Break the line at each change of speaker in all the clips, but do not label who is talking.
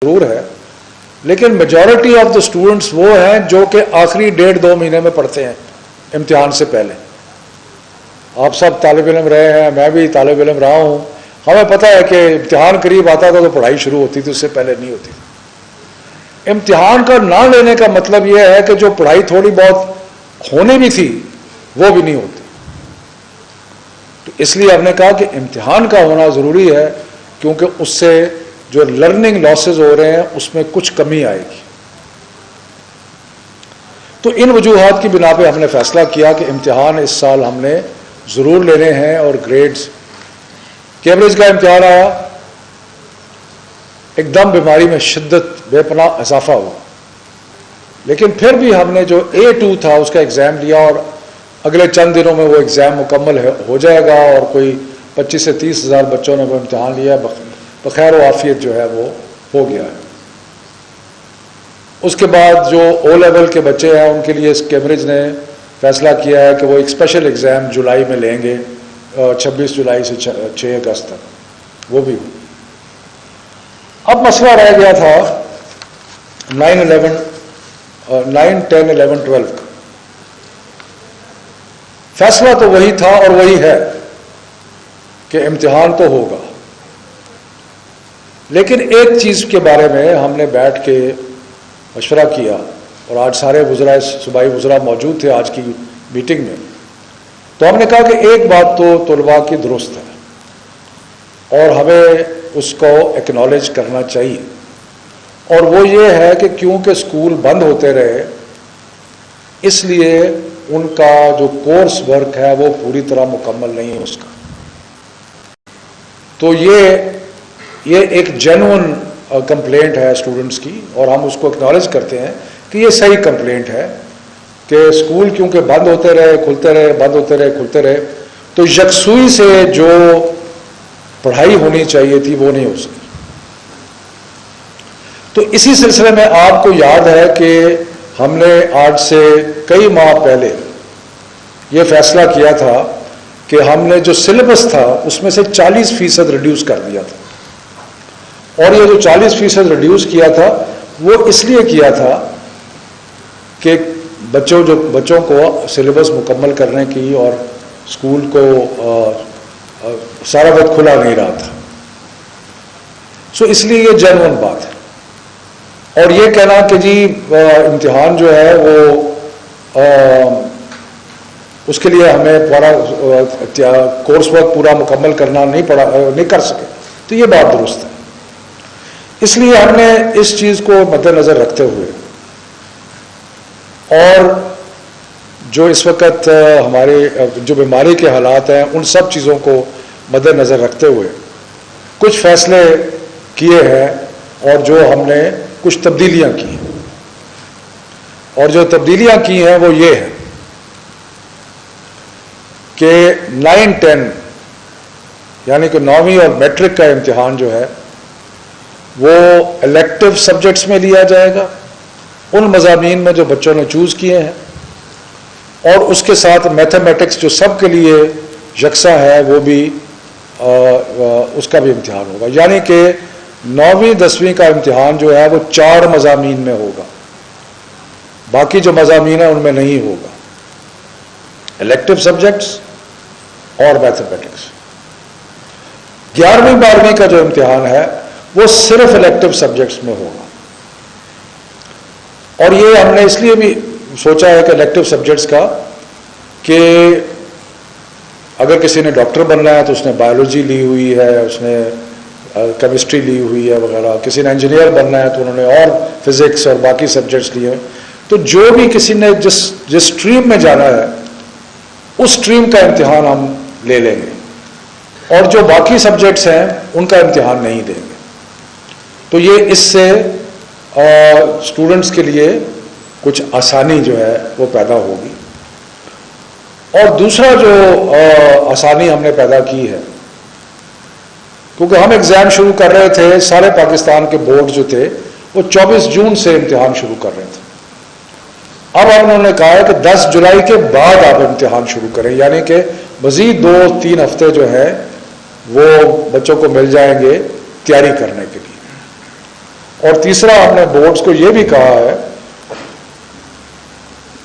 जरूर है, लेकिन मेजॉरिटी ऑफ द स्टूडेंट्स वो हैं जो कि आखिरी 1.5-2 महीने में पढ़ते हैं इम्तिहान से पहले। आप सब तालिब इल्म रहे हैं, मैं भी तालिब इल्म रहा हूँ। हमें पता है कि इम्तिहान करीब आता था तो पढ़ाई शुरू होती थी, उससे पहले नहीं होती थी। इम्तिहान का ना लेने का मतलब यह है कि जो पढ़ाई थोड़ी बहुत होनी भी थी वो भी नहीं होती। तो इसलिए हमने कहा कि इम्तिहान का होना ज़रूरी है, क्योंकि उससे जो लर्निंग लॉसेस हो रहे हैं उसमें कुछ कमी आएगी। तो इन वजूहात की बिना पे हमने फैसला किया कि इम्तिहान इस साल हमने ज़रूर लेने हैं। और ग्रेड्स, कैम्ब्रिज का इम्तिहान आया, एकदम बीमारी में शिद्दत बेपनाह इजाफा हुआ, लेकिन फिर भी हमने जो A2 था उसका एग्ज़ाम लिया और अगले चंद दिनों में वो एग्ज़ाम मुकम्मल हो जाएगा और कोई 25 से 30 हज़ार बच्चों ने वो इम्तिहान लिया, बखैर व आफियत जो है वो हो गया है। उसके बाद जो O लेवल के बच्चे हैं उनके लिए कैम्ब्रिज ने फैसला किया है कि वो एक स्पेशल एग्ज़ाम जुलाई में लेंगे, 26 जुलाई से 6 अगस्त तक, वो भी हो। अब मसला रह गया था 9, 10, 11, 12 का। फैसला तो वही था और वही है कि इम्तिहान तो होगा, लेकिन एक चीज़ के बारे में हमने बैठ के मशवरा किया, और आज सारे वज़रा, सूबाई वज़रा मौजूद थे आज की मीटिंग में। तो हमने कहा कि एक बात तो तलबा की दुरुस्त है और हमें उसको एक्नॉलेज करना चाहिए, और वो ये है कि क्योंकि स्कूल बंद होते रहे इसलिए उनका जो कोर्स वर्क है वो पूरी तरह मुकम्मल नहीं है उसका। तो ये एक जेन्युइन कंप्लेंट है स्टूडेंट्स की, और हम उसको एक्नॉलेज करते हैं कि ये सही कंप्लेंट है कि स्कूल क्योंकि बंद होते रहे, खुलते रहे, बंद होते रहे, खुलते रहे, तो यकसुई से जो पढ़ाई होनी चाहिए थी वो नहीं हो सकी। तो इसी सिलसिले में आपको याद है कि हमने आज से कई माह पहले ये फैसला किया था कि हमने जो सिलेबस था उसमें से 40% रिड्यूस कर दिया था। और ये जो 40% रिड्यूस किया था वो इसलिए किया था कि बच्चों को सिलेबस मुकम्मल करने की, और स्कूल को सारा वक्त खुला नहीं रहा था। सो इसलिए ये जेन्युइन बात है। और ये कहना कि जी इम्तिहान जो है वो उसके लिए हमें पूरा कोर्स वर्क पूरा मुकम्मल करना नहीं कर सके, तो ये बात दुरुस्त है। इसलिए हमने इस चीज़ को मद्देनज़र रखते हुए, और जो इस वक्त हमारे जो बीमारी के हालात हैं उन सब चीज़ों को मद्देनज़र रखते हुए कुछ फ़ैसले किए हैं, और जो हमने कुछ तब्दीलियाँ की हैं। और जो तब्दीलियाँ की हैं वो ये है कि 9, 10 यानी कि 9वीं और मैट्रिक का इम्तिहान जो है वो इलेक्टिव सब्जेक्ट्स में लिया जाएगा, उन मज़ामीन में जो बच्चों ने चूज़ किए हैं, और उसके साथ मैथमेटिक्स जो सब के लिए यकसा है वो भी उसका भी इम्तिहान होगा। यानी कि 9वीं 10वीं का इम्तिहान जो है वो 4 मज़ामीन में होगा, बाकी जो मज़ामीन है उनमें नहीं होगा, इलेक्टिव सब्जेक्ट्स और मैथमेटिक्स। 11वीं 12वीं का जो इम्तिहान है वो सिर्फ इलेक्टिव सब्जेक्ट्स में होगा। और ये हमने इसलिए भी सोचा है कि इलेक्टिव सब्जेक्ट्स का, कि अगर किसी ने डॉक्टर बनना है तो उसने बायोलॉजी ली हुई है, उसने केमिस्ट्री ली हुई है वगैरह, किसी ने इंजीनियर बनना है तो उन्होंने और फिज़िक्स और बाकी सब्जेक्ट्स लिए हैं। तो जो भी किसी ने जिस स्ट्रीम में जाना है उस स्ट्रीम का इम्तिहान हम ले लेंगे, और जो बाकी सब्जेक्ट्स हैं उनका इम्तिहान नहीं देंगे। तो ये इससे स्टूडेंट्स के लिए कुछ आसानी जो है वो पैदा होगी। और दूसरा जो आसानी हमने पैदा की है, क्योंकि हम एग्ज़ाम शुरू कर रहे थे, सारे पाकिस्तान के बोर्ड जो थे वो 24 जून से इम्तिहान शुरू कर रहे थे। अब उन्होंने कहा है कि 10 जुलाई के बाद आप इम्तिहान शुरू करें, यानी कि मज़ीद 2-3 हफ्ते जो है वो बच्चों को मिल जाएंगे तैयारी करने के लिए। और तीसरा हमने बोर्ड्स को ये भी कहा है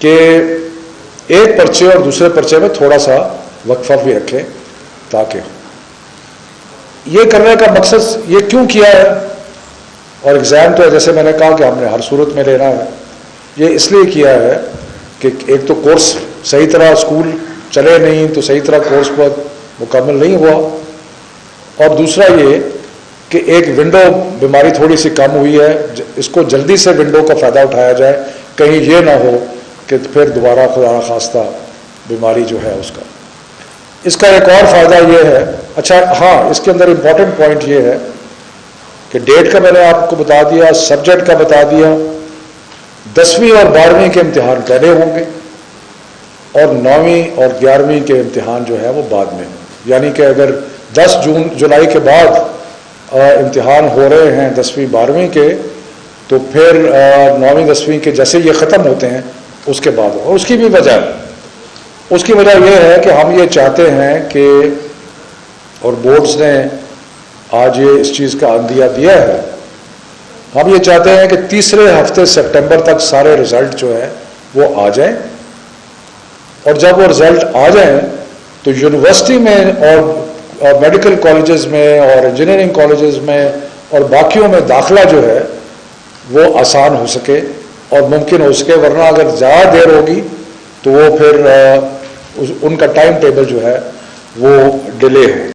कि एक पर्चे और दूसरे पर्चे में थोड़ा सा वक्फा भी रखें, ताकि ये करने का मकसद ये क्यों किया है। और एग्ज़ाम तो जैसे मैंने कहा कि हमने हर सूरत में लेना है, ये इसलिए किया है कि एक तो कोर्स सही तरह स्कूल चले नहीं तो सही तरह कोर्स पर मुकम्मल नहीं हुआ, और दूसरा ये कि एक विंडो बीमारी थोड़ी सी कम हुई है, इसको जल्दी से विंडो का फ़ायदा उठाया जाए, कहीं ये ना हो कि फिर दोबारा खुदा न खास्ता बीमारी जो है उसका। इसका एक और फ़ायदा ये है, अच्छा हाँ, इसके अंदर इम्पॉर्टेंट पॉइंट ये है कि डेट का मैंने आपको बता दिया, सब्जेक्ट का बता दिया, 10वीं और 12वीं के इम्तिहान पहले होंगे और 9वीं और 11वीं के इम्तिहान जो है वो बाद में। यानी कि अगर 10 जुलाई के बाद इम्तिहान हो रहे हैं 10वीं 12वीं के, तो फिर 9वीं 10वीं के जैसे ये ख़त्म होते हैं उसके बाद। और उसकी भी वजह यह है कि हम ये चाहते हैं कि, और बोर्ड्स ने आज ये इस चीज़ का अंदिया दिया है, हम ये चाहते हैं कि तीसरे हफ्ते सितंबर तक सारे रिज़ल्ट जो है वो आ जाएं, और जब वो रिज़ल्ट आ जाएं तो यूनिवर्सिटी में और मेडिकल कॉलेजेस में और इंजीनियरिंग कॉलेजेस में और बाकियों में दाखिला जो है वो आसान हो सके और मुमकिन हो सके, वरना अगर ज़्यादा देर होगी तो वो फिर उनका टाइम टेबल जो है वो डिले हो।